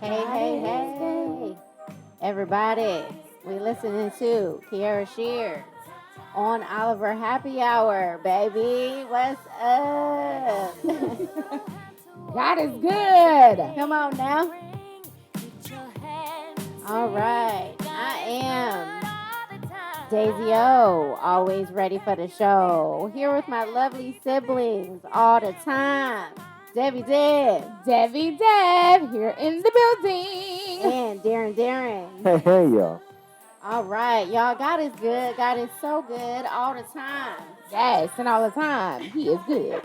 Hey, everybody. We listening to Kierra Sheard on Oliver Happy Hour, baby. What's up? God is good. Come on now. All right. I am Daisy O, always ready for the show. Here with my lovely siblings all the time. Debbie Deb. Debbie Deb here in the building. And Darren. Hey, y'all. All right, y'all. God is good. God is so good all the time. Yes, and all the time. He is good.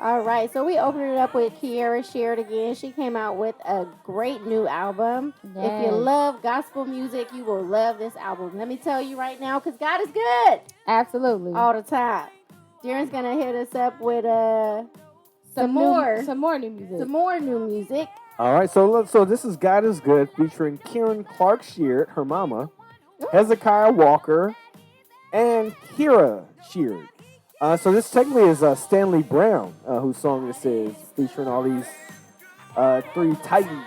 All right, so we opened it up with Kierra Sheard again. She came out with a great new album. Yes. If you love gospel music, you will love this album. Let me tell you right now, because God is good. Absolutely. All the time. Darren's going to hit us up with some more new music. Some more new music. All right, so this is God is Good featuring Kierra Sheard, her mama, Hezekiah Walker, and Kierra Sheard. So this technically is Stanley Brown, whose song this is, featuring all these three titans.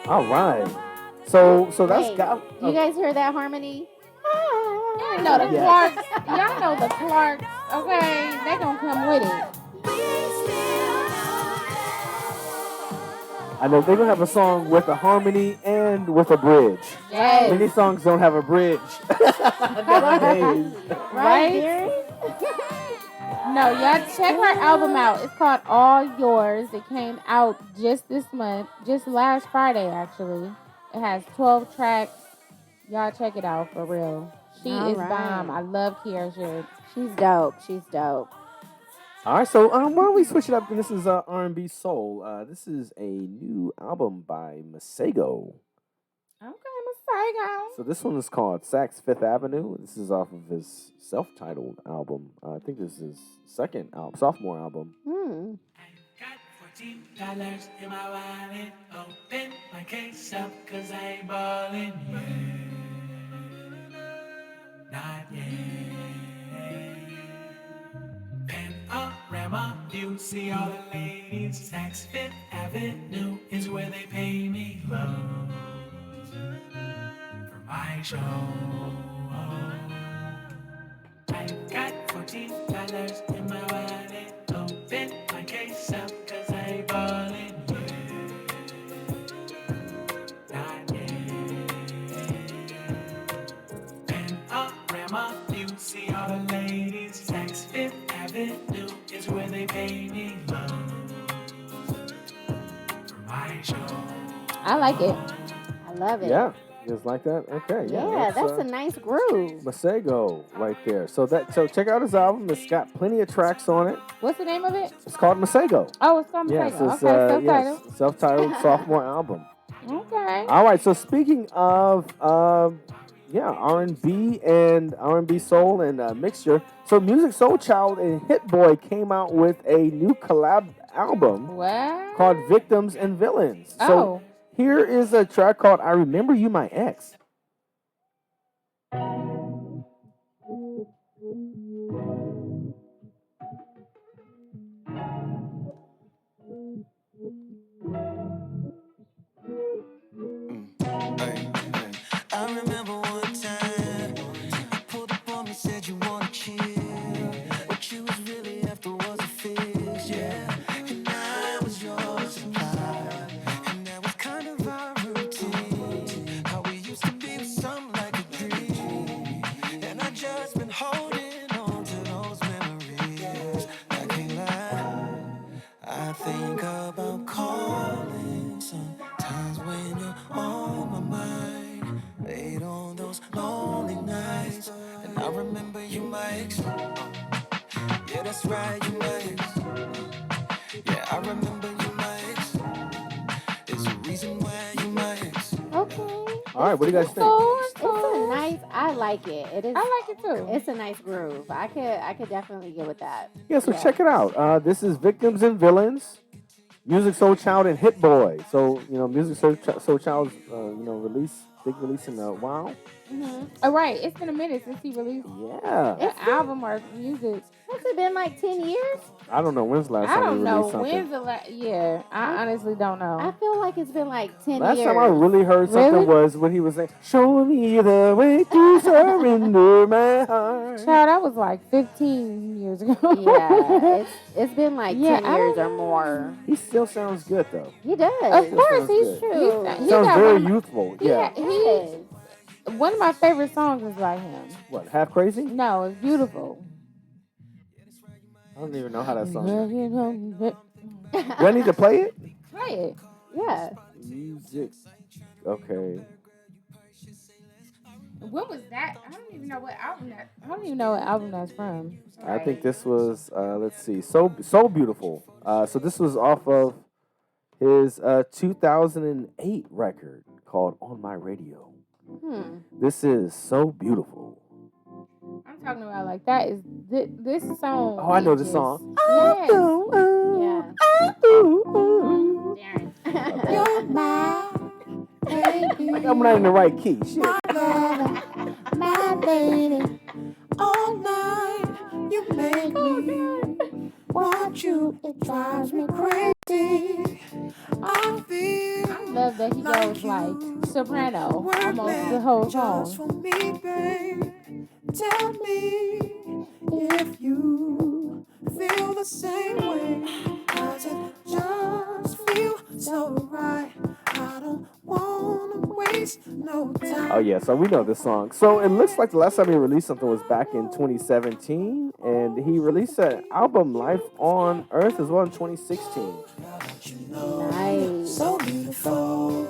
All right. So that's God. You guys hear that harmony? Y'all know the Clarks. Y'all know the Clarks. Okay, they gonna come with it. I know they're gonna have a song with a harmony and with a bridge. Yes. Many songs don't have a bridge. Nowadays. Right? No, y'all check her album out. It's called All Yours. It came out just this month, just last Friday actually. It has 12 tracks. Y'all check it out for real. She is bomb. I love Kierra Sheard. She's dope. All right, so why don't we switch it up? This is R&B Soul. This is a new album by Misago. Okay, Misago. So this one is called Saks Fifth Avenue. This is off of his self-titled album. I think this is his second album, sophomore album. $14 in my wallet. Open my case up, cause I ain't ballin' yet. Not yet. Panorama view, see all the ladies. Saks Fifth Avenue is where they pay me low for my show. I got $14 in my wallet. Open my case up, cause I ain't ballin' yet. Not yet. Panorama view, see all the ladies. Saks Fifth Avenue is where they pay me low for my show. I like it. I love it. Yeah, you guys like that? Okay, Yeah, that's a nice groove. Masago right there. So check out his album. It's got plenty of tracks on it. What's the name of it? It's called Misago. Oh, it's called Misago. Yes, it's, Okay, self-titled. Self-titled sophomore album. Okay. All right. So speaking of R&B and R&B soul and mixture. So Music Soulchild and HitBoy came out with a new collab album called Victims and Villains. Oh. So here is a track called I Remember You My Ex. I remember one time you pulled up on me, said you wanna chill. What you was really after was a fix, yeah. And I was yours supply. And that was kind of our routine. How we used to be with something like a dream. And I just been holding on to those memories. I can't lie, I think about calling sometimes when you're on my mind. Late on those lonely nights, and I remember you, my ex. Yeah, that's right, you my ex. Yeah, I remember you, my ex. There's a reason why you my ex. Okay. All right, what do you guys think? It's a nice. I I like it. It is. I like it too. It's a nice groove. I could definitely get with that. Yeah, so check it out. This is Victims and Villains, Music Soulchild and HitBoy. So, Music Soulchild's, big release in a while. Mm-hmm. Oh, right. It's been a minute since he released Yeah. an album or music. Has it been like 10 years? I don't know when's the last I time don't he know. released something. When's the last? Yeah, I honestly don't know. I feel like it's been like 10 Last years. time I really heard something Really? was when he was saying, "Show me the way to surrender my heart." Child, that was like 15 years ago. Yeah, it's been like Yeah, 10 years or more. He still sounds good though. He does. Of course, sounds he's good. true. He Sounds got very one of my- youthful. he Yeah. got- he- one of my favorite songs is by him. What? Half Crazy? No, it's beautiful. I don't even know how that song Yeah, is. you know, Do I need to play it? play it. Yeah. Music. Okay. When was that? I don't even know what album that. I don't even know what album that's from. I think this was, let's see, So Beautiful. So this was off of his 2008 record called On My Radio. This is So Beautiful. I'm talking about like that is this song. Oh, I know is this song. Yes. Yeah. Darren. You're my baby. I'm not in the right key. Shit. My baby. All night you make me want you. It drives me crazy. I feel I love that he goes like soprano almost the whole just song. for me, babe. Tell me if you feel the same way. Does it just feel so right? I don't wanna waste no time. Oh, yeah, so we know this song. So it looks like the last time he released something was back in 2017, and he released an album, Life on Earth, as well in 2016. Nice. So beautiful.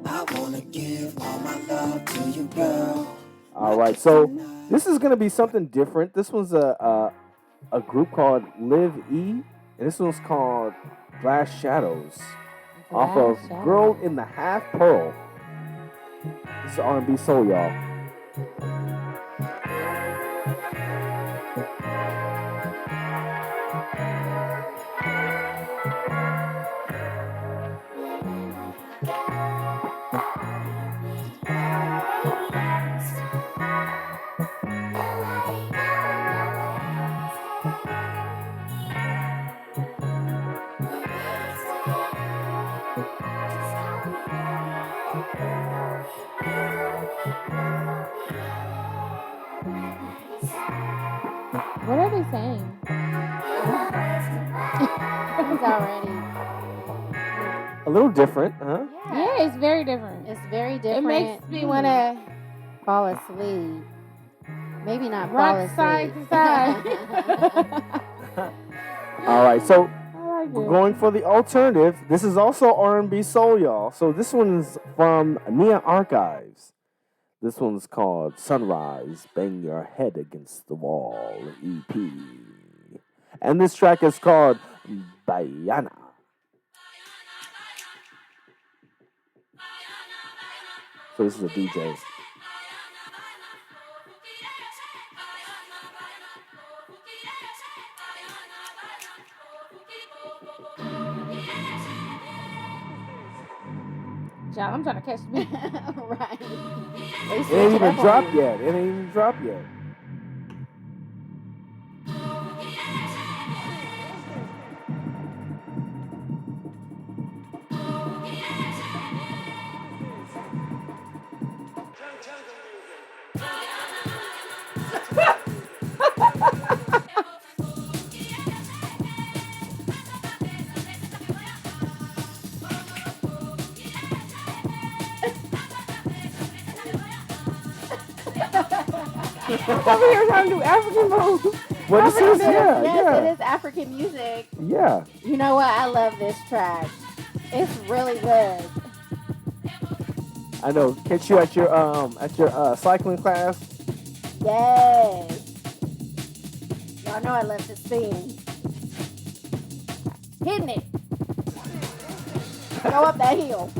I wanna give all my love to you, girl. All right, so this is going to be something different. This one's a group called Live E, and this one's called Glass Shadows, off of Glass Girl in the Half Pearl. This is R&B soul, y'all. What are they saying? He's already. A little different, huh? Yeah, it's very different. It's very It different. makes me want to fall asleep. Maybe not fall rock asleep. side to side. All right, so I like we're it. going for the alternative. This is also R&B soul, y'all. So this one's from Nia Archives. This one's called Sunrise, Bang Your Head Against the Wall, EP. And this track is called Bayana. So this is a DJ. Child, I'm trying to catch the beat. Right. It ain't even dropped yet. It ain't even dropped yet. Over here trying to do African moves. What is this? Yeah, Yes, it yeah. is African music. Yeah. You know what? I love this track. It's really good. I know. Catch you at your cycling class. Yes. Y'all know I love to spin. Hitting it. Go up that hill.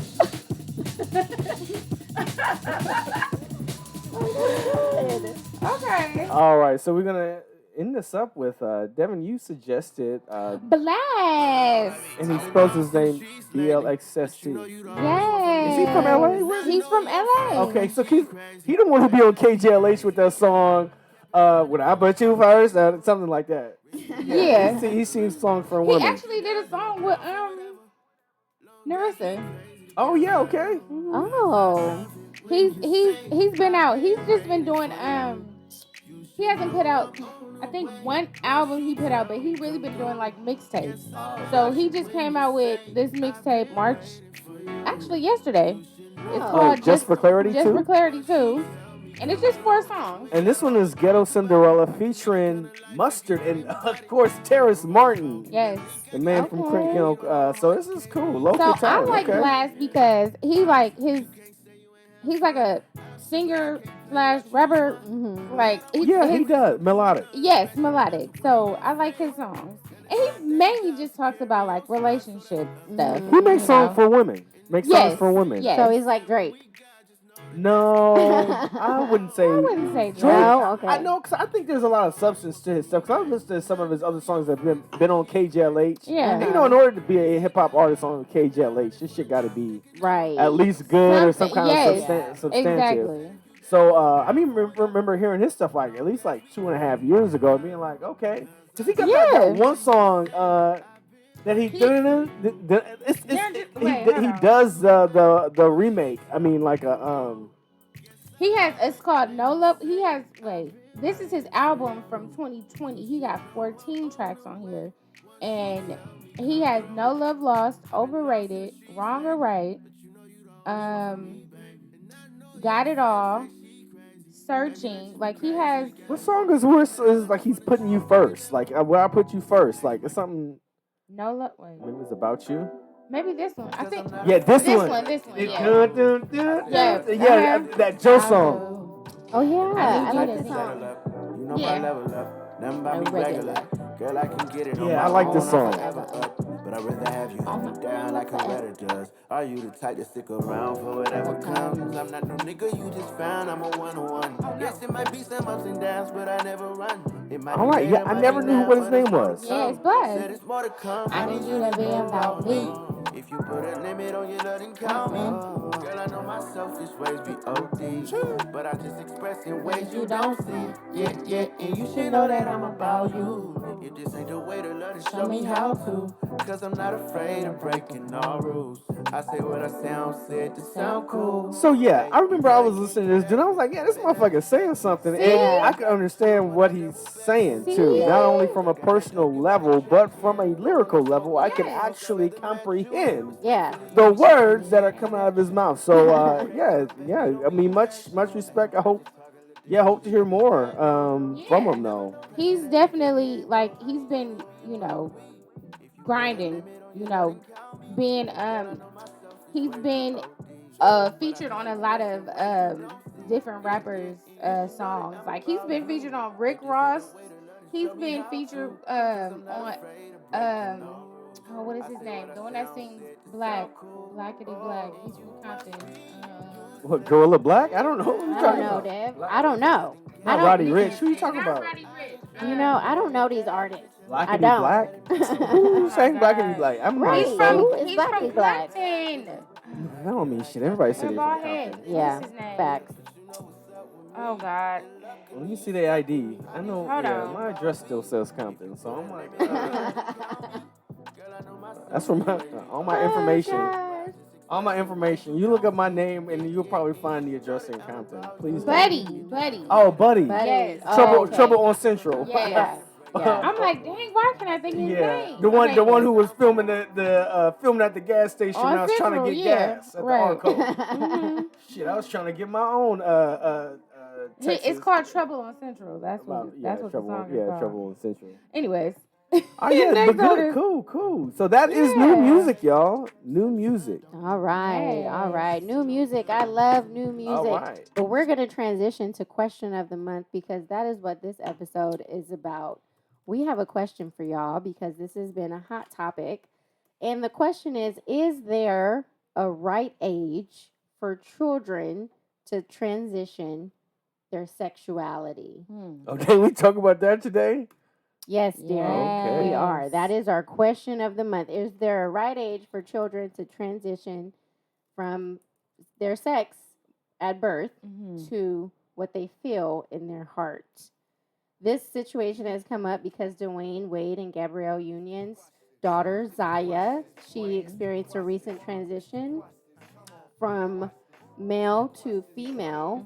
Okay. All right, so we're gonna end this up with Devin. You suggested, Blast. and he spells his name BLXST. Yes. Is he from LA? Where is he? He's from LA. Okay, so he the one who be on KJLH with that song, "When I Put You First," something like that. Yeah. He sings songs for He women. actually did a song with Narissa. Oh yeah, okay. Oh. He's been out. He's just been doing he hasn't put out I think one album he put out, but he really been doing like mixtapes. So he just came out with this mixtape actually yesterday. It's Oh. called Just for Clarity Just too? for Clarity 2. And it's just 4 songs. And this one is Ghetto Cinderella featuring Mustard and of course Terrace Martin, Yes. the man from Okay. you know. So this is cool. Local So I talent. like okay. Blast because he's like a singer / rapper. Mm-hmm. Like He his, does melodic. Yes, melodic. So I like his songs. And he mainly just talks about like relationship stuff. He makes you songs know? for women. Makes songs for women. Yes. So he's like Drake. No, I wouldn't say. I wouldn't say Drake. No? Okay. I know, because I think there's a lot of substance to his stuff. Because I've listened to some of his other songs that have been on KJLH. Yeah. And, you know, in order to be a hip hop artist on KJLH, this shit got to be Right. at least good or some Something- kind yes. of substantive. Exactly. So, I mean, remember hearing his stuff like at least like 2.5 years ago, and being like, okay, because he got that one song that he does the remake. I mean, like a He has, it's called No Love. This is his album from 2020. He got 14 tracks on here. And he has No Love Lost, Overrated, Wrong or Right, Got It All, Searching. Like he has. what song is worse? Is like he's putting you first. Like where I put you first. Like it's something. No Love. Wait. Maybe it's about you. Maybe this one. I think. Yeah, this This one. one. Yeah. Yeah, that Joe song. Oh yeah, I like did this it. song. You know Yeah. my level up. Nothing about me Regular. regular. Girl, I can get it on Yeah, my I like own, this I'm song. forever up. But I'd rather have you hold me down like a letter does. Are you the type to stick around for whatever comes? I'm not no nigga you just found, I'm a one-on-one. Yes, it might be some ups and downs, but I never run. It might All right, be yeah, I never knew what his name was. Yeah, it's Blast. Said it's more to come. I need you to be about me. If you put a limit on your love, then count me. Girl, I know my selfish ways be OD. But I just express in ways you don't see. Yeah, and you should know that I'm about you. If this ain't the way to love, then show me how to. Cause I'm not afraid of breaking all rules. I say what I sound said to sound cool. So yeah, I remember I was listening to this, and I was like, yeah, this motherfucker's saying something, and I could understand what he's saying too. Not only from a personal level, but from a lyrical level, I can actually comprehend the words that are coming out of his mouth. So yeah. I mean, much respect. I hope to hear more from him though. He's definitely he's been, grinding, being he's been featured on a lot of different rappers songs. Like he's been featured on Rick Ross. He's been featured on what is his name? The one that sings Blackity Black. He's from Compton. What, Gorilla Black? I don't know. Who you I talking don't know, about? Dev. I don't know. Not Roddy Rich. Who you talking about? You know, I don't know these artists. I Blackity don't. Black? Who sang Blackity Black? I'm Right. not From- sure. It's He's Blackity from Black. Compton. That don't mean shit. Everybody said With it. bald head. Yeah, What's his name? facts. Oh God. Let me see their ID. I know. Hold yeah, on. my address still says Compton, so I'm like, that's from all my information. All my information. You look up my name and you'll probably find the address in Compton. Please. don't. Buddy. Oh, Buddy. Yes. Trouble on Central. Yeah. I'm like, dang, why can I think his name? The one who was filming filming at the gas station. On I was trying to Central, get yeah. gas at Right. the Arco. Shit, I was trying to get my own Texas. It's called Trouble on Central. That's what Trouble, the song is called. Trouble on Central. Anyways. Oh yeah, Next but good, artist. cool. So that is new music, y'all. New music. All right. New music. I love new music. All right. But we're going to transition to question of the month because that is what this episode is about. We have a question for y'all because this has been a hot topic. And the question is there a right age for children to transition their sexuality. Okay, we talk about that today. Yes, dear. Okay. We are. That is our question of the month. Is there a right age for children to transition from their sex at birth to what they feel in their heart? This situation has come up because Dwayne Wade and Gabrielle Union's daughter, Zaya, she experienced a recent transition from male to female.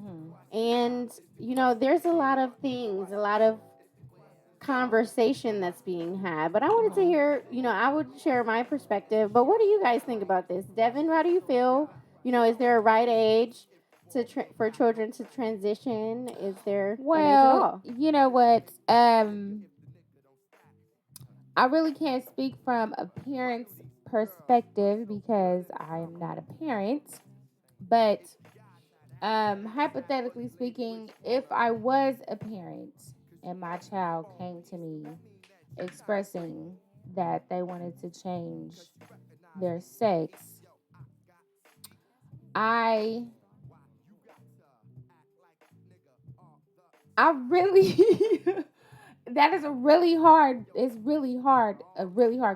And, there's a lot of things, a lot of conversation that's being had. But I wanted to hear, I would share my perspective. But what do you guys think about this? Devin, how do you feel? Is there a right age for children to transition? Is there an age at all? You know what? I really can't speak from a parent's perspective because I am not a parent. But hypothetically speaking, if I was a parent and my child came to me expressing that they wanted to change their sex, I really that is a really hard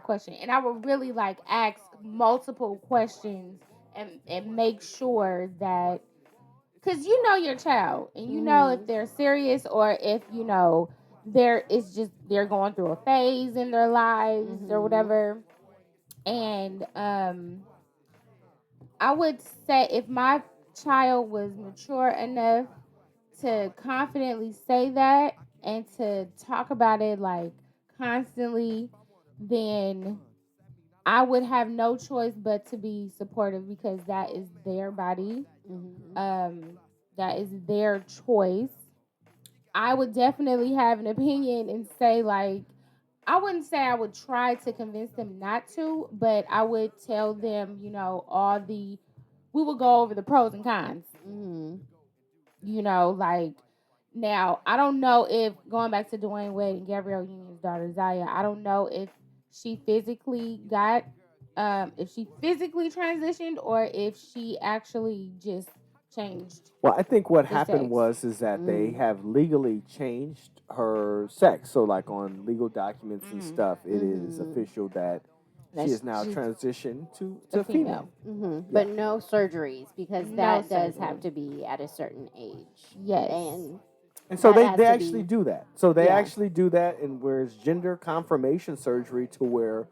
question. And I would really ask multiple questions and make sure that, because your child and if they're serious or if they're going through a phase in their lives or whatever. And I would say if my child was mature enough to confidently say that and to talk about it constantly, then I would have no choice but to be supportive because that is their body. That is their choice. I would definitely have an opinion and say I wouldn't say I would try to convince them not to, but I would tell them, we would go over the pros and cons. Now, I don't know if, going back to Dwayne Wade and Gabrielle Union's daughter, Zaya, I don't know if she physically transitioned or if she actually just changed. Well, I think what happened is that they have legally changed her sex. So, on legal documents and stuff, it is official that she is now transitioned to female. But no surgeries because that does have to be at a certain age. Yes. And so they actually do that. So they actually do that, and where's gender confirmation surgery to where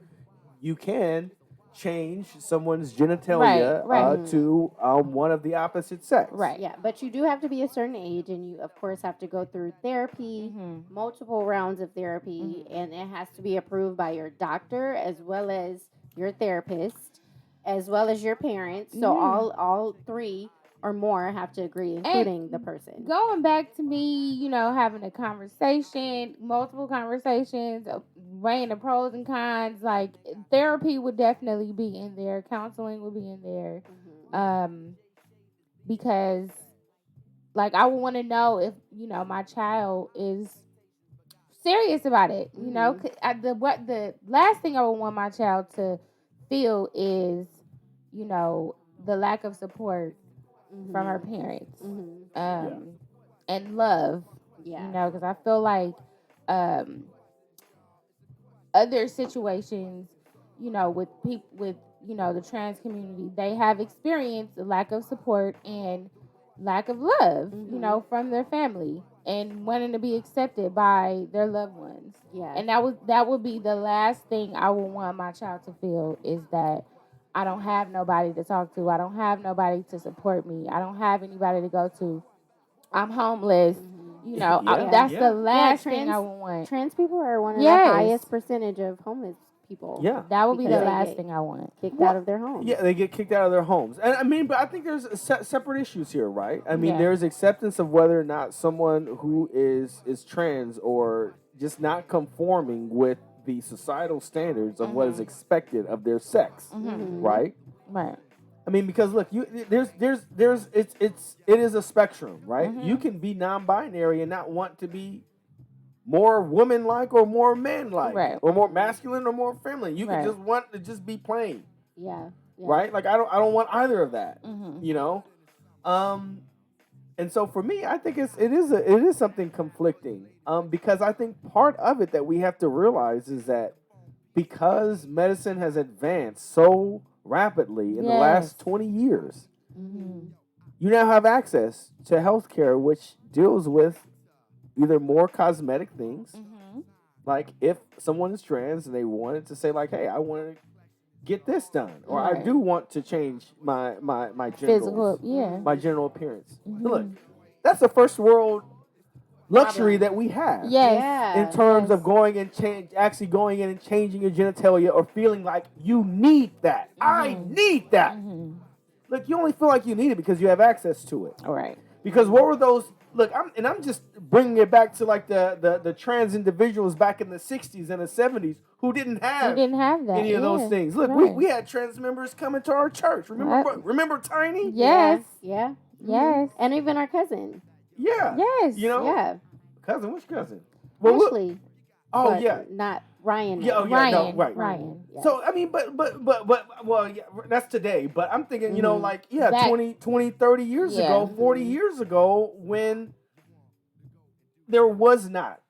you can change someone's genitalia to one of the opposite sex. Right. Yeah, but you do have to be a certain age, and you, of course, have to go through therapy, multiple rounds of therapy, and it has to be approved by your doctor as well as your therapist, as well as your parents. So all three or more have to agree, including the person. Going back to me, having a conversation, multiple conversations, weighing the pros and cons, therapy would definitely be in there. Counseling would be in there. Because, I would want to know if, my child is serious about it. The last thing I would want my child to feel is, the lack of support from her parents, and love, because I feel other situations, with people with the trans community, they have experienced a lack of support and lack of love, from their family and wanting to be accepted by their loved ones. Yeah, and that would be the last thing I would want my child to feel is that I don't have nobody to talk to. I don't have nobody to support me. I don't have anybody to go to. I'm homeless. That's the last thing I would want. Trans people are one of the highest percentage of homeless people. Yeah. That would be the last thing I want. Kicked out of their homes. Yeah, they get kicked out of their homes. And but I think there's separate issues here, right? There's acceptance of whether or not someone who is trans or just not conforming with the societal standards of what is expected of their sex, right? Right. Because look, it is a spectrum, right? You can be non-binary and not want to be more woman-like or more man-like, right, or more masculine or more feminine. You can just want to just be plain, yeah. right? I don't want either of that, And so for me, I think it is something conflicting. Because I think part of it that we have to realize is that because medicine has advanced so rapidly in the Yes. last 20 years, Mm-hmm. you now have access to healthcare which deals with either more cosmetic things, Mm-hmm. like if someone is trans and they wanted to say like, hey, I want to get this done, or I Right. do want to change my Physical, genitals, yeah. my general appearance. Mhm. Look, that's the first world luxury Problem. that we have. Yes. Yeah. In terms Yes. of actually going in and changing your genitalia, or feeling like you need that. I Mhm. need that. Mm-hmm. Look, you only feel like you need it because you have access to it. All right. Because what were those? Look, I'm just bringing it back to like the trans individuals back in the 60s and the 70s who didn't We have didn't have that. any of those yeah. things. Look, Right. we had trans members coming to our church. Remember Tiny? Yes. Yeah. Yes. And even our cousin. Yeah. Yes. You know? Yeah. Cousin, which cousin? Well, Ashley. oh but yeah. Not Ryan. Yeah, oh, now. yeah, no, Ryan. right. Ryan. Yes. So I mean, but well, yeah, that's today. But I'm thinking, you know, Mhm. like, yeah, Back- 20, 30 years Yeah. ago, 40 years ago, when there was not,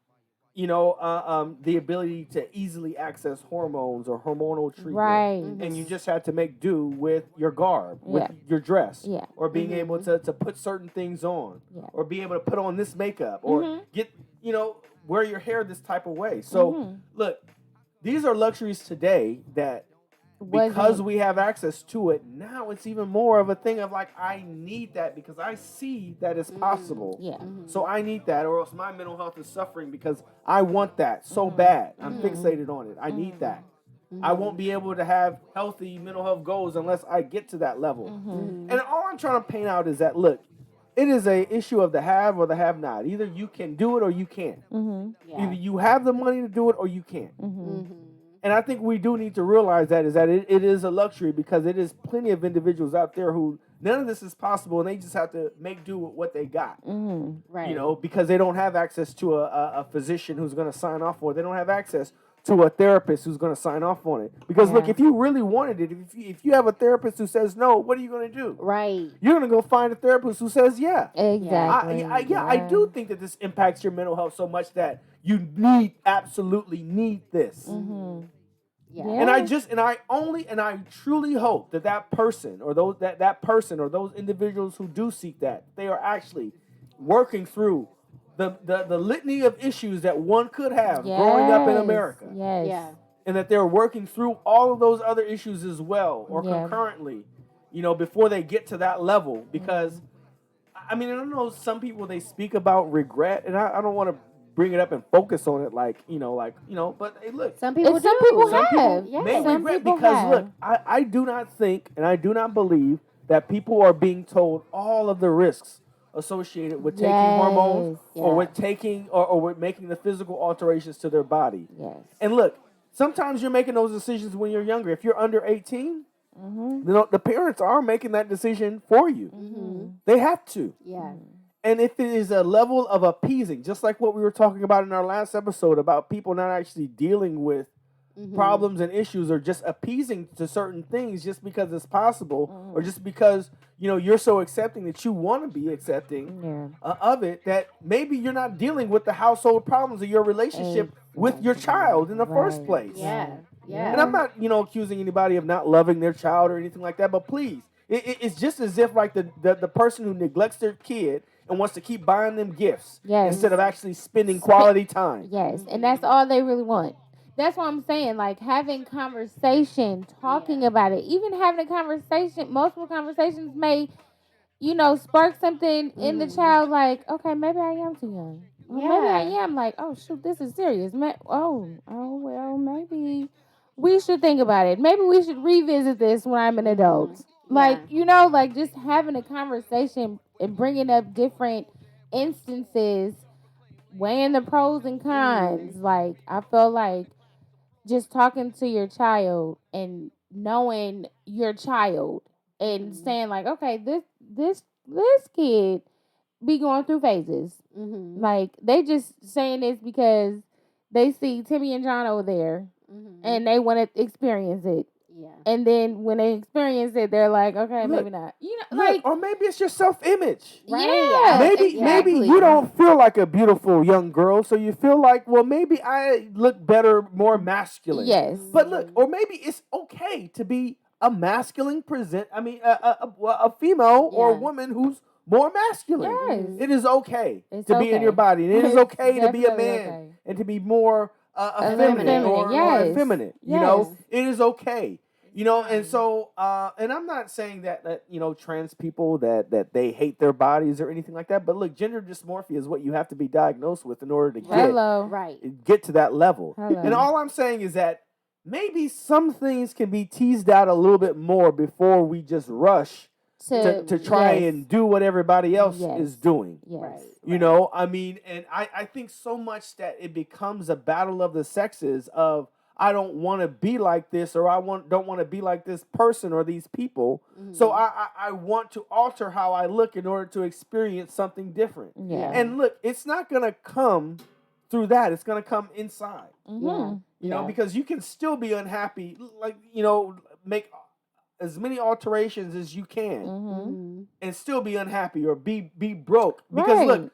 the ability to easily access hormones or hormonal treatment, Right. and you just had to make do with your garb, with Yeah. your dress, Yeah. or being Mhm. able to put certain things on, Yeah. or be able to put on this makeup, or Mhm. get, wear your hair this type of way. So Mhm. look, these are luxuries today that because Wasn't- we have access to it, now it's even more of a thing of like, I need that because I see that it's possible. Yeah. So I need that, or else my mental health is suffering because I want that so Mm-hmm. bad. I'm fixated on it. I need that. Mm-hmm. I won't be able to have healthy mental health goals unless I get to that level. Mm-hmm. And all I'm trying to paint out is that, look, it is a issue of the have or the have not. Either you can do it or you can't. Mm-hmm. Yeah. Either you have the money to do it or you can't. Mm-hmm. Mm-hmm. And I think we do need to realize that it is a luxury, because it is plenty of individuals out there who none of this is possible, and they just have to make do with what they got. Mm-hmm. Right. Because they don't have access to a physician who's going to sign off for it. They don't have access to a therapist who's going to sign off on it. Because look, Yeah. if you really wanted it, if you have a therapist who says no, what are you going to do? Right. You're going to go find a therapist who says yeah. Exactly. I do think that this impacts your mental health so much that you absolutely need this. Mm-hmm. Yeah. And I truly hope that person or that person or those individuals who do seek that, they are actually working through the litany of issues that one could have growing up in Yes. America. Yes. Yeah. And that they're working through all of those other issues as well, or Yeah. concurrently, before they get to that level. Because, I mean, I don't know, some people, they speak about regret, and I don't want to bring it up and focus on it but hey, look, Some people Some do. people some have. people Yeah. may Some regret, people because have. look, I do not think and I do not believe that people are being told all of the risks associated with taking hormones, Yes. or Yeah. with taking or with making the physical alterations to their body. Yes. And look, sometimes you're making those decisions when you're younger. If you're under 18, Mm-hmm. the parents are making that decision for you. Mm-hmm. They have to. Yeah. And if it is a level of appeasing, just like what we were talking about in our last episode about people not actually dealing with Mm-hmm. problems and issues, or just appeasing to certain things just because it's possible, or just because you're so accepting that you want to be accepting Yeah. of it, that maybe you're not dealing with the household problems of your relationship with your child in the first Right. place. Yeah. Yeah. And I'm not, accusing anybody of not loving their child or anything like that, but please, it's just as if like the person who neglects their kid and wants to keep buying them gifts Yes. instead of actually spending quality time. Yes, and that's all they really want. That's what I'm saying. Like having conversation, talking about it, even having a conversation, multiple conversations may, spark something in the child. Like, okay, maybe I am too young. Or maybe I am. Like, oh shoot, this is serious. Oh well, maybe we should think about it. Maybe we should revisit this when I'm an adult. Like, like just having a conversation and bringing up different instances, weighing the pros and cons. Like, I feel like just talking to your child and knowing your child and saying like, okay, this kid be going through phases. Mm-hmm. Like, they just saying this because they see Timmy and John over there Mm-hmm. and they want to experience it. Yeah. And then when they experience it, they're like, okay, Look, maybe not. You know, Look, like, or maybe it's your self-image. yeah, Maybe exactly. you don't feel like a beautiful young girl, so you feel like, well, maybe I look better, more masculine. Yes. But look, or maybe it's okay to be a masculine a female or a Yeah. woman who's more masculine. Yes. It is okay It's to be in your okay. body, and it is It's okay to be a definitely man okay. and to be more effeminate Feminine. or Yes. effeminate. You Yes. know, it is okay. You know, and so, and I'm not saying that you know, trans people that they hate their bodies or anything like that. But look, gender dysmorphia is what you have to be diagnosed with in order to Hello. Right. get to that level. Hello. And all I'm saying is that maybe some things can be teased out a little bit more before we just rush to try yes. and do what everybody else Yes. is doing. Yes. Right. You know, I mean, and I think so much that it becomes a battle of the sexes of, I don't want to be like this, or don't want to be like this person or these people. So I want to alter how I look in order to experience something different. Yeah. And look, it's not gonna come through that. It's gonna come inside. Yeah. You know, because you can still be unhappy, like, you know, make as many alterations as you can and still be unhappy or be broke. Because look,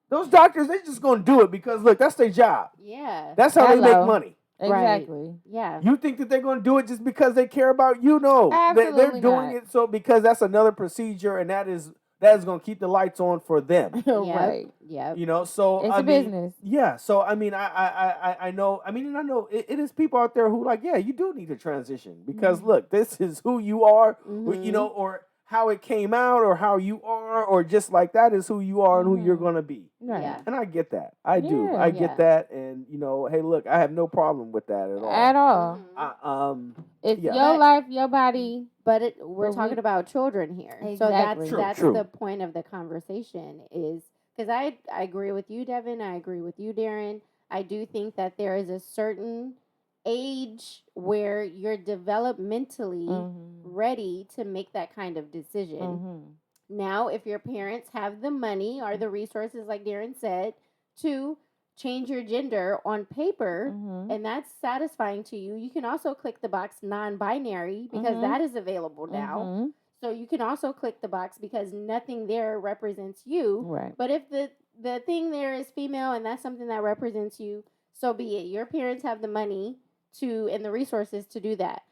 those doctors, they just gonna do it because look, that's their job. Yeah. That's how they make money. Exactly. Yeah. You think that they're gonna do it just because they care about you? No. They're Absolutely doing not. it so because that's another procedure, and that is gonna keep the lights on for them. Right. Yep. You know, so It's I a mean, business. yeah. So I mean, I know. I mean, and I know it is people out there who like, yeah, you do need to transition because look, this is who you are, you know, or how it came out, or how you are, or just like that is who you are and who you're gonna be. Right. Yeah. And I get that. I do. Yeah. I get that, and you know, hey, look, I have no problem with that at all. At all. It's Yeah. your life, your body. But we're But talking we- about children here. So Exactly. that's True. the point of the conversation is because I agree with you, Devin. I agree with you, Darren. I do think that there is a certain age where you're developmentally ready to make that kind of decision. Now, if your parents have the money or the resources, like Darren said, to change your gender on paper, and that's satisfying to you, you can also click the box non-binary because that is available now. So you can also click the box because nothing there represents you. Right. But if the thing there is female and that's something that represents you, so be it. Your parents have the money and the resources to do that.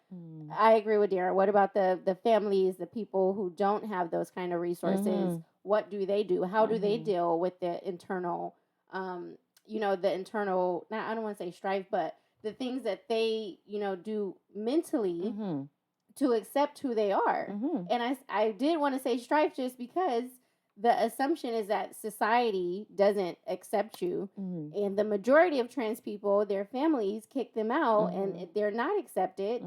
I agree with Darren. What about the families, the people who don't have those kind of resources? What do they do? How do they deal with the internal, the internal, I don't want to say strife, but the things that they, do mentally to accept who they are. And I did want to say strife just because the assumption is that society doesn't accept you. And the majority of trans people, their families kick them out and they're not accepted.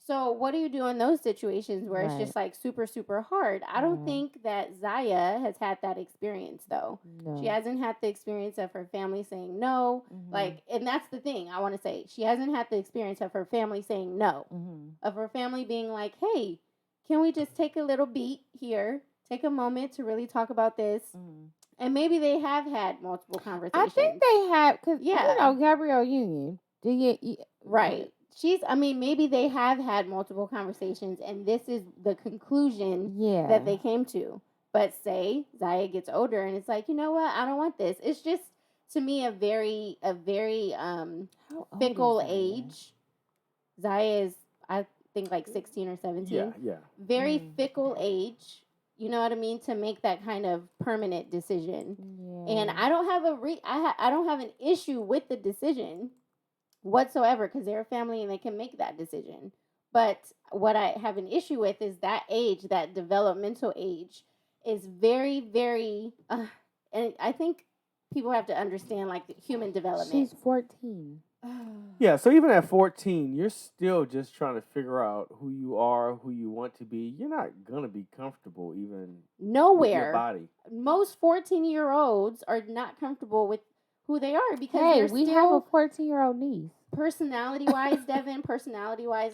So what do you do in those situations where it's just like super, super hard? I don't think that Zaya has had that experience though. No. She hasn't had the experience of her family saying no. Like, and that's the thing I want to say. She hasn't had the experience of her family saying no. Of her family being like, hey, can we just take a little beat here? Take a moment to really talk about this. And maybe they have had multiple conversations. I think they have, because, Gabrielle Union. Right. Maybe they have had multiple conversations, and this is the conclusion that they came to. But say Zaya gets older, and it's like, you know what? I don't want this. It's just, to me, a very fickle age. Zaya is, I think, like 16 or 17. Yeah. Very fickle age. You know what I mean? To make that kind of permanent decision. And I don't have I don't have an issue with the decision whatsoever because they're a family and they can make that decision. But what I have an issue with is that age, that developmental age is very, very, and I think people have to understand like the human development. She's 14. Yeah, so even at 14, you're still just trying to figure out who you are, who you want to be. You're not going to be comfortable even nowhere. With your body. Most 14-year-olds are not comfortable with who they are because we have a 14-year-old niece. Personality-wise, Devin,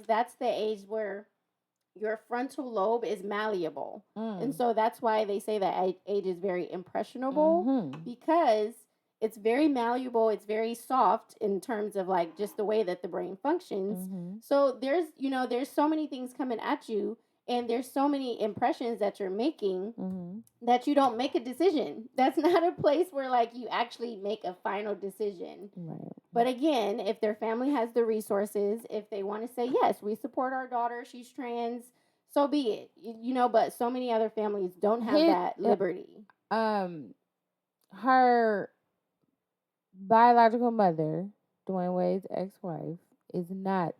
that's the age where your frontal lobe is malleable. And so that's why they say that age is very impressionable because it's very malleable, it's very soft in terms of like just the way that the brain functions. Mm-hmm. So there's so many things coming at you, and there's so many impressions that you're making Mm-hmm. that you don't make a decision. That's not a place where like you actually make a final decision. Right. But again, if their family has the resources, if they want to say, yes, we support our daughter, she's trans, so be it. But so many other families don't have that liberty. Her biological mother, Dwayne Wade's ex-wife, is not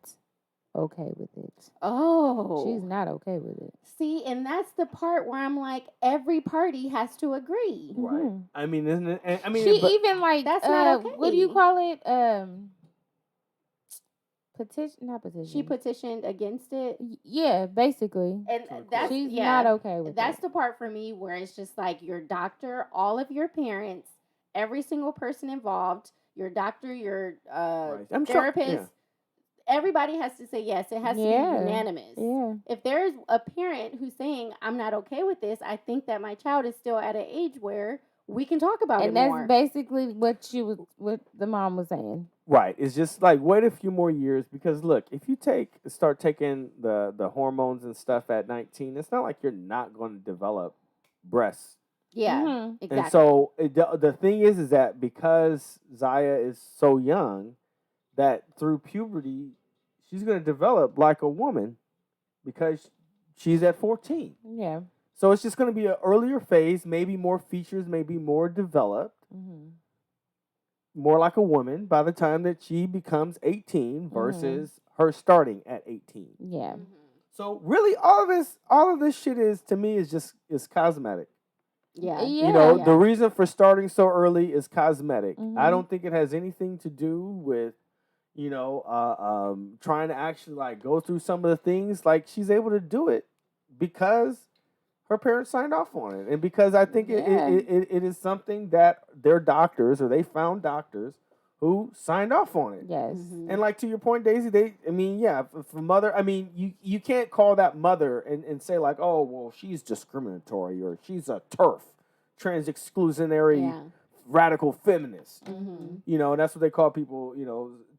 okay with it. Oh. She's not okay with it. See, and that's the part where I'm like, every party has to agree. Right. Mhm. I mean, isn't it? I mean, She but, even like That's not okay. What do you call it? Petition, not petition. She petitioned against it. Yeah, basically. And that's she's not okay with that's it. the part for me where it's just like your doctor, all of your parents, every single person involved, your doctor, your Right. I'm sure- therapist, yeah. everybody has to say yes. It has to be unanimous. Yeah. If there's a parent who's saying, I'm not okay with this, I think that my child is still at an age where we can talk about And it more. that's basically what the mom was saying. Right. It's just like wait a few more years because look, if you start taking the hormones and stuff at 19, it's not like you're not going to develop breasts. Yeah, Mhm. exactly. And so the thing is that because Zaya is so young, that through puberty, she's going to develop like a woman because she's at 14. Yeah. So it's just going to be an earlier phase, maybe more features, maybe more developed, Mm-hmm. more like a woman by the time that she becomes 18 versus her starting at 18. Yeah. So really, all of this shit is cosmetic. Yeah. The reason for starting so early is cosmetic. Mhm. I don't think it has anything to do with, trying to actually like go through some of the things. Like she's able to do it because her parents signed off on it, and because I think it is something that their doctors or they found doctors who signed off on it. Yes. And like to your point, Daisy, if a mother, you can't call that mother and say like, oh, well, she's discriminatory or she's a TERF, trans exclusionary radical feminist. And that's what they call people,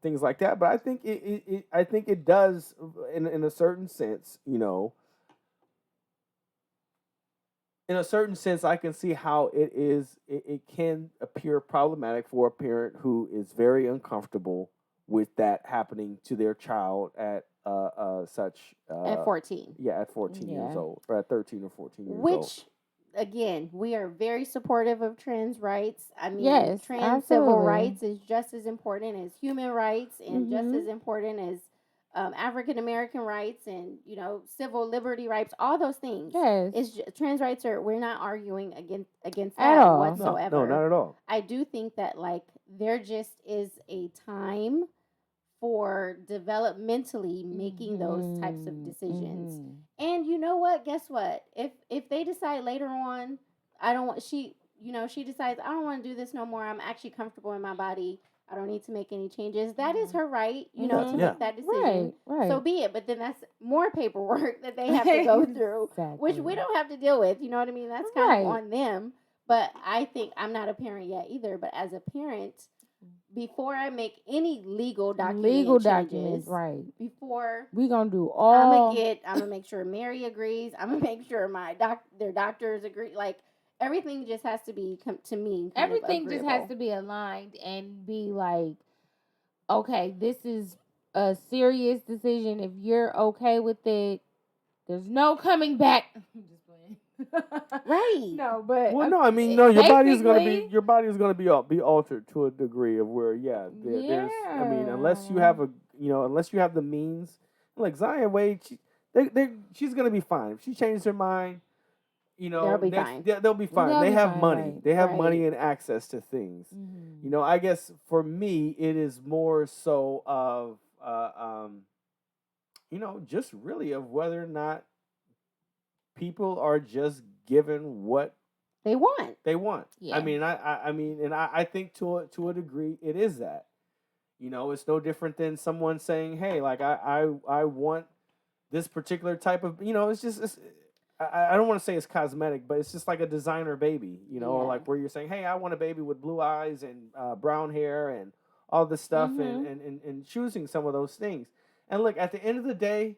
things like that. But I think it does in a certain sense, in a certain sense, I can see how it can appear problematic for a parent who is very uncomfortable with that happening to their child at at 14. Yeah, at 14 years old, or at 13 or 14 years old. Which, again, we are very supportive of trans rights. I mean, Yes, trans civil absolutely. rights is just as important as human rights and just as important as African American rights and civil liberty rights, all those things. Yes. Trans rights we're not arguing against At that all. whatsoever. No, not at all. I do think that like there just is a time for developmentally making those types of decisions. And you know what? Guess what? If they decide later on, she decides I don't want to do this no more. I'm actually comfortable in my body. I don't need to make any changes. That is her right, to make that decision. Right. So be it. But then that's more paperwork that they have to go through, Exactly. which we don't have to deal with. You know what I mean? That's kind of on them. But I think I'm not a parent yet either. But as a parent, before I make any legal documents, right? Before we gonna do all, I'm gonna make sure Mary agrees. I'm gonna make sure their doctors agree. Like everything just has to be to me. Everything just has to be aligned and be like, okay, this is a serious decision. If you're okay with it, there's no coming back. I'm just playing. Right. No, but your body is gonna be altered to a degree of where there's unless you have the means, like Zaya Wade, she's gonna be fine. If she changes her mind, they'll be fine. They'll be fine. They have money. Right. They have money and access to things. I guess for me it is more so of just really of whether or not people are just given what they want. Yeah. I think to a degree it is that. It's no different than someone saying, "Hey, like I want this particular type of." It's just I don't want to say it's cosmetic, but it's just like a designer baby, or Yeah. like where you're saying, hey, I want a baby with blue eyes and brown hair and all this stuff, and choosing some of those things. And look, at the end of the day,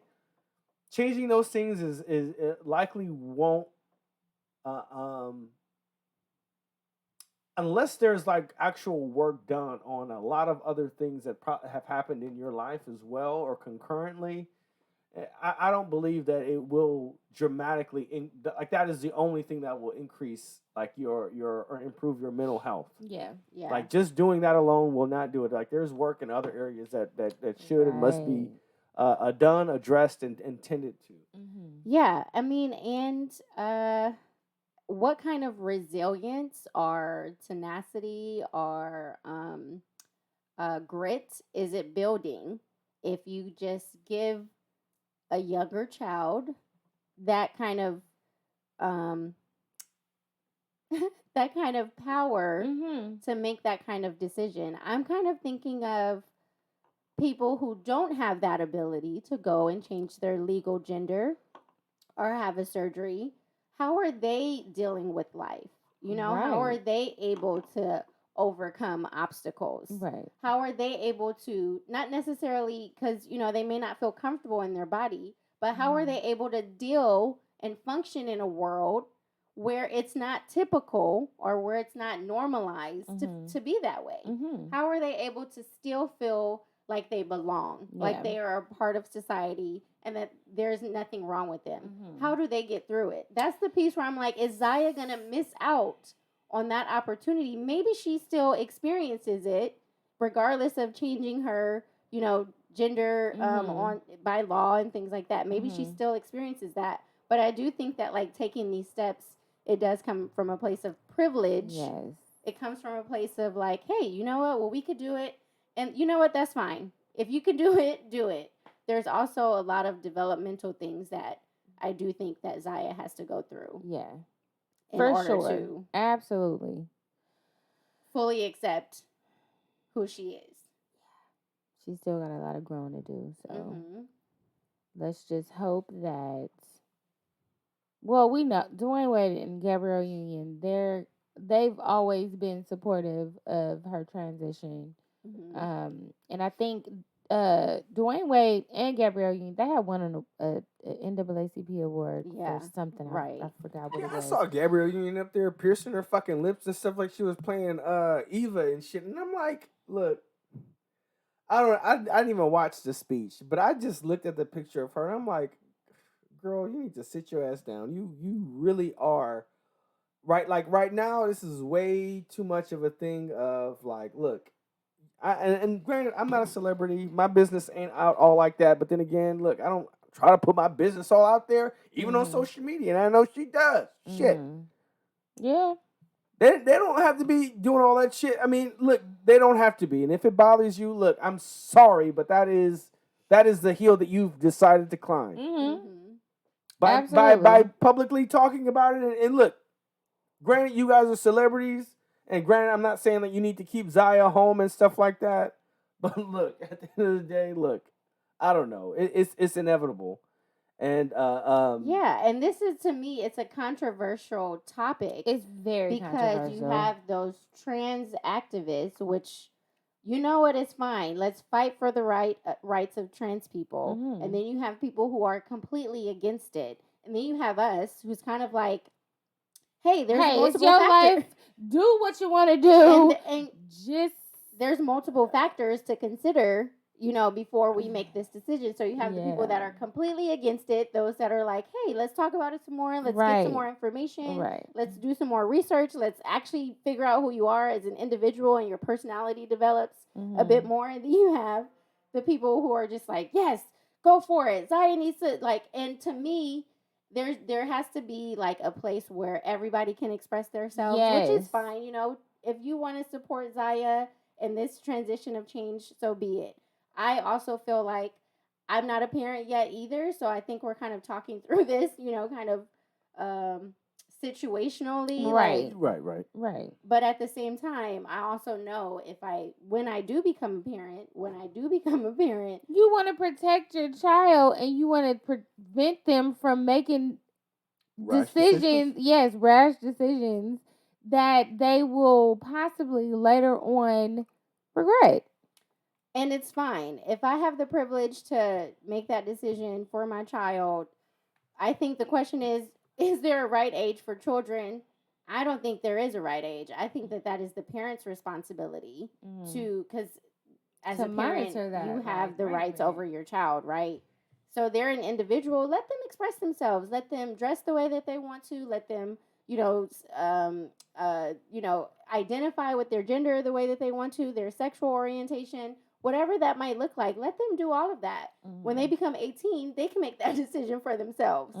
changing those things is likely won't, uh, um, unless there's like actual work done on a lot of other things that have happened in your life as well or concurrently. I don't believe that it will dramatically like that is the only thing that will increase like your or improve your mental health. Yeah. Yeah. Like just doing that alone will not do it. Like there's work in other areas that should and must be done, addressed, and tended to. Yeah. I mean, and what kind of resilience or tenacity or grit is it building if you just give a younger child that kind of um, that kind of power to make that kind of decision? I'm kind of thinking of people who don't have that ability to go and change their legal gender or have a surgery. How are they dealing with life? How are Right. they able to overcome obstacles? Right. How are they able to, not necessarily because, they may not feel comfortable in their body, but how are they able to deal and function in a world where it's not typical or where it's not normalized to be that way? How are they able to still feel like they belong, like Yeah. they are a part of society and that there's nothing wrong with them? How do they get through it? That's the piece where I'm like, is Zaya going to miss out on that opportunity? Maybe she still experiences it regardless of changing her, gender on by law and things like that. Maybe she still experiences that. But I do think that like taking these steps, it does come from a place of privilege. Yes. It comes from a place of like, hey, you know what? Well, we could do it. And you know what? That's fine. If you can do it, do it. There's also a lot of developmental things that I do think that Zaya has to go through Yeah. in For order sure. to Absolutely. fully accept who she is. She still got a lot of growing to do. So Mm-hmm. let's just hope that. Well, we know Dwayne Wade and Gabrielle Union. They've always been supportive of her transition. Mm-hmm. And I think Dwayne Wade and Gabrielle Union, they had won an NAACP award Yeah, for something. right. I forgot what Yeah, it I was. saw Gabrielle Union up there piercing her fucking lips and stuff like she was playing Eva and shit, and I'm like, look, I didn't even watch the speech, but I just looked at the picture of her and I'm like, girl, you need to sit your ass down. You really are right. Like right now, this is way too much of a thing of like, look, and granted, I'm not a celebrity. My business ain't out all like that. But then again, look, I don't try to put my business all out there, even on social media. And I know she does. Shit. Yeah. They don't have to be doing all that shit. I mean, look, they don't have to be. And if it bothers you, look, I'm sorry, but that is the hill that you've decided to climb. Mm-hmm. By publicly talking about it. And look, granted, you guys are celebrities. And granted, I'm not saying that you need to keep Zaya home and stuff like that. But look, at the end of the day, look, I don't know. It's inevitable. And yeah, and this is, to me, it's a controversial topic. It's very because controversial. you have those trans activists, which, you know what, it's fine. Let's fight for the rights of trans people. And then you have people who are completely against it. And then you have us, who's kind of like, hey, there's multiple it's your factors. life. Do what you want to do. And just there's multiple factors to consider, before we make this decision. So you have the people that are completely against it, those that are like, hey, let's talk about it some more. Let's get some more information. Right. Let's do some more research. Let's actually figure out who you are as an individual and your personality develops a bit more. And then you have the people who are just like, yes, go for it. Zaya needs to, like, and to me, there has to be like a place where everybody can express themselves, which is fine. If you want to support Zaya in this transition of change, so be it. I also feel like I'm not a parent yet either, so I think we're kind of talking through this, kind of situationally. Right. But at the same time, I also know when I do become a parent, you want to protect your child and you want to prevent them from making Rash decisions, yes, rash decisions that they will possibly later on regret. And it's fine. If I have the privilege to make that decision for my child, I think the question is there a right age for children? I don't think there is a right age. I think that is the parent's responsibility to, because as To a parent, monitor that, you have like, the right, rights right. over your child, right? So they're an individual. Let them express themselves. Let them dress the way that they want to. Let them, identify with their gender the way that they want to, their sexual orientation, whatever that might look like. Let them do all of that. When they become 18, they can make that decision for themselves.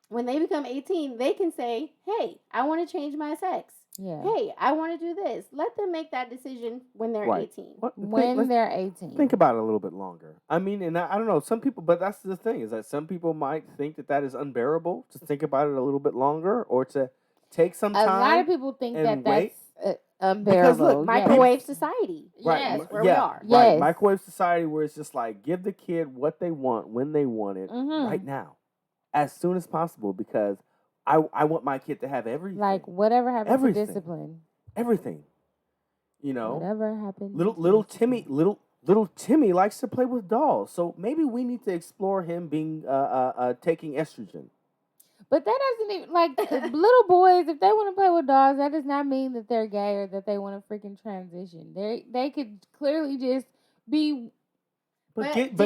When they become 18, they can say, hey, I want to change my sex. Yeah. Hey, I want to do this. Let them make that decision when they're Right. 18. When they're 18. Think about it a little bit longer. I mean, and I don't know, some people, but that's the thing, is that some people might think that is unbearable to think about it a little bit longer, or to take some A time. lot of people think and that wait. that's unbearable. look, yes. Microwave society. Right. Yes. That's where we are. Right. Yes. Microwave society, where it's just like, give the kid what they want when they want it right now, as soon as possible, because I want my kid to have everything. Like, whatever happened Everything. to discipline? Everything. You know? Whatever happened Little Timmy likes to play with dolls. So maybe we need to explore him being taking estrogen. But that doesn't even, like, little boys, if they want to play with dolls, that does not mean that they're gay or that they want to freaking transition. They could clearly just be But get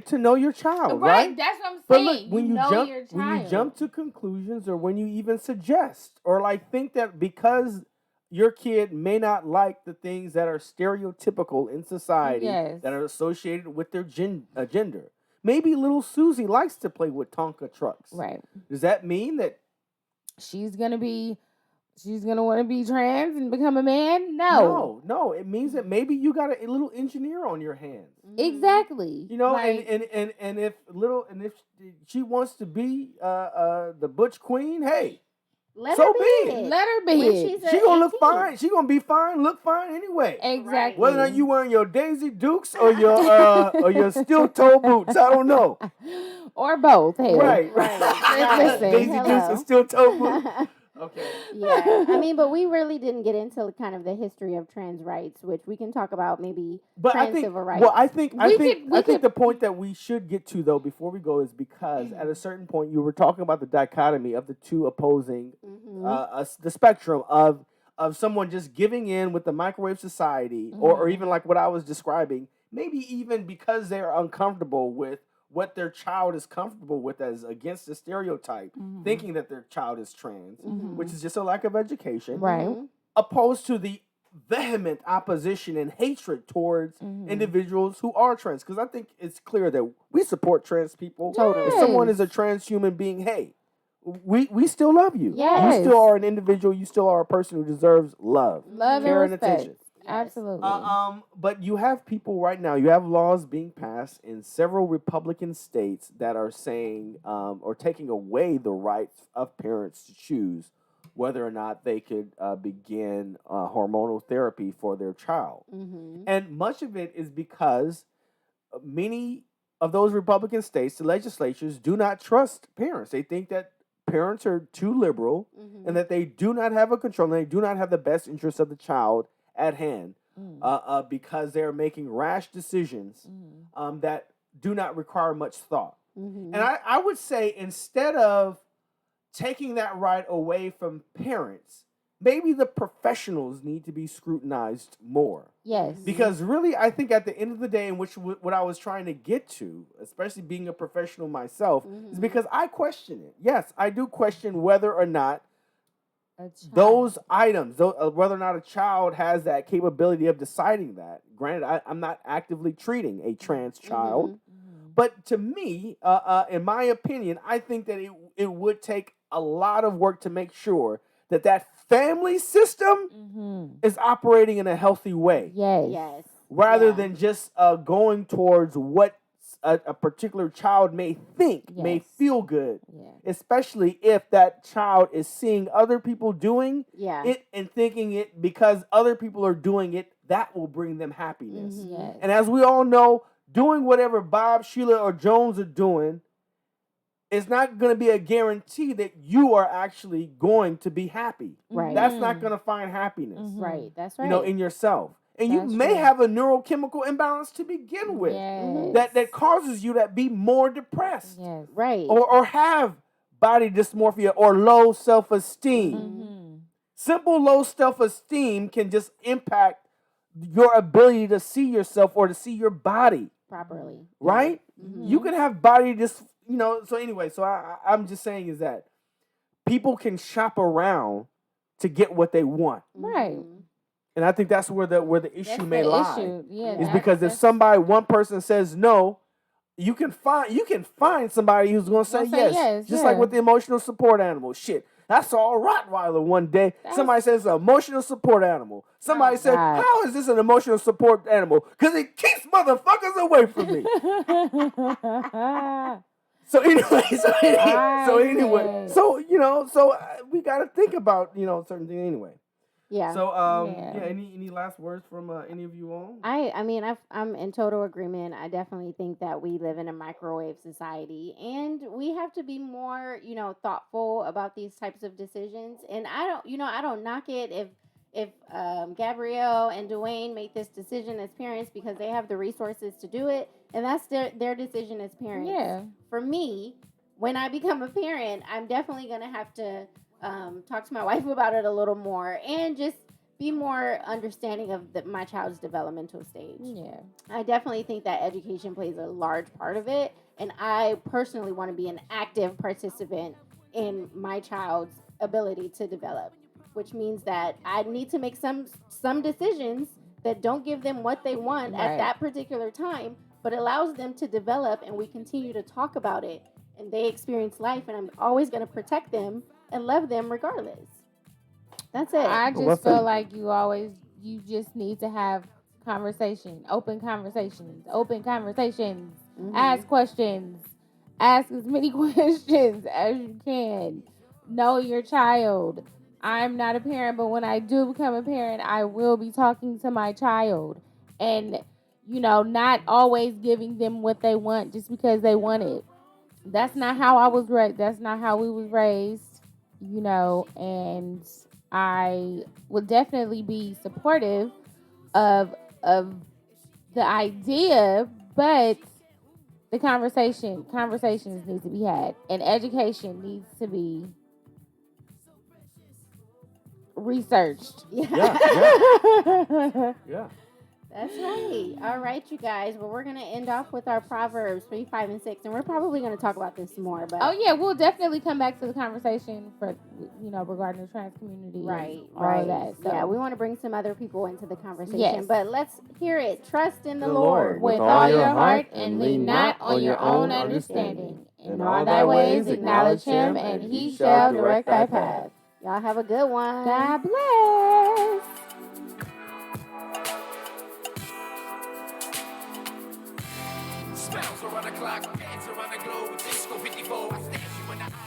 to know your child, right? That's what I'm But saying. look, when you know jump your when you child. jump to conclusions, or when you even suggest, or like think that because your kid may not like the things that are stereotypical in society Yes. that are associated with their gender. Maybe little Susie likes to play with Tonka trucks. Right. Does that mean that She's gonna want to be trans and become a man? No. No, it means that maybe you got a little engineer on your hands. Exactly. You know, like, and if she wants to be the butch queen, hey, Let so her be be it. it. let her be When it. she's She gonna look 18. fine. She gonna be fine, look fine anyway. Exactly. Whether or not you wearing your Daisy Dukes or your steel toe boots, I don't know. or both. Hell. Right. Listen, Daisy Dukes hello. and steel toe boots. Okay. Yeah, I mean, but we really didn't get into kind of the history of trans rights, which we can talk about maybe trans civil rights. Well, I think could- the point that we should get to, though, before we go, is because at a certain point you were talking about the dichotomy of the two opposing the spectrum of someone just giving in with the microwave society, or even like what I was describing, maybe even because they're uncomfortable with what their child is comfortable with, as against the stereotype, thinking that their child is trans, which is just a lack of education, Right. opposed to the vehement opposition and hatred towards individuals who are trans. Because I think it's clear that we support trans people. Totally. If someone is a trans human being, hey, we still love you. Yes. You still are an individual. You still are a person who deserves love, Love care, and and respect. attention. Absolutely. But you have people right now, you have laws being passed in several Republican states that are saying or taking away the rights of parents to choose whether or not they could begin hormonal therapy for their child. And much of it is because many of those Republican states, the legislatures, do not trust parents. They think that parents are too liberal and that they do not have a control, and they do not have the best interest of the child at hand, because they're making rash decisions that do not require much thought. And I would say, instead of taking that right away from parents, maybe the professionals need to be scrutinized more. yes. Because really, I think at the end of the day, in which what I was trying to get to, especially being a professional myself, is because I question it. Yes, I do question whether or not those items, whether or not a child has that capability of deciding that. Granted, I'm not actively treating a trans child, but to me, in my opinion, I think that it would take a lot of work to make sure that family system is operating in a healthy way. Yes. Rather than just going towards what a particular child may think, may feel good, especially if that child is seeing other people doing it and thinking it because other people are doing it, that will bring them happiness. And as we all know, doing whatever Bob, Sheila, or Jones are doing it's not going to be a guarantee that you are actually going to be happy. Right. That's not going to find happiness. Right. That's right. You know, in yourself. And That's you may true. have a neurochemical imbalance to begin with Yes. that causes you to be more depressed Yes. right. or have body dysmorphia or low self-esteem. Mm-hmm. Simple low self-esteem can just impact your ability to see yourself or to see your body, properly. right? Mm-hmm. You can have body you know, so anyway, so I'm just saying is that people can shop around to get what they want. Right. And I think that's where the issue That's may the lie. issue. Yeah, Is because if one person says no, you can find somebody who's going to say yes. Just like with the emotional support animal. Shit, I saw a Rottweiler one day. Somebody says an emotional support animal. Somebody said, God. how is this an emotional support animal? Because it keeps motherfuckers away from me. So anyway, we got to think about, certain things anyway. Yeah. So any last words from any of you all? I mean I'm in total agreement. I definitely think that we live in a microwave society, and we have to be more, thoughtful about these types of decisions. And I don't knock it if Gabrielle and Dwayne make this decision as parents because they have the resources to do it, and that's their decision as parents. Yeah. For me, when I become a parent, I'm definitely gonna have to talk to my wife about it a little more and just be more understanding of my child's developmental stage. Yeah. I definitely think that education plays a large part of it, and I personally want to be an active participant in my child's ability to develop, which means that I need to make some decisions that don't give them what they want at that particular time, but allows them to develop, and we continue to talk about it, and they experience life, and I'm always going to protect them and love them regardless. That's it. I just feel like you just need to have open conversations. Mm-hmm. Ask questions. Ask as many questions as you can. Know your child. I'm not a parent, but when I do become a parent, I will be talking to my child. And, not always giving them what they want just because they want it. That's not how I was raised. That's not how we was raised, and I would definitely be supportive of the idea, but the conversations need to be had, and education needs to be researched. Yeah. That's right. All right, you guys. Well, we're going to end off with our Proverbs 3, 5, and 6, and we're probably going to talk about this more. But we'll definitely come back to the conversation for, regarding the trans community. Right. All of that. So. Yeah, we want to bring some other people into the conversation. Yes. But let's hear it. Trust in the Lord with all your heart, and lean not on your own understanding. In all thy ways acknowledge him, and he shall direct thy path. Y'all have a good one. God bless. Spells around the clock, dance around the globe, disco 54. I stand you in the eye.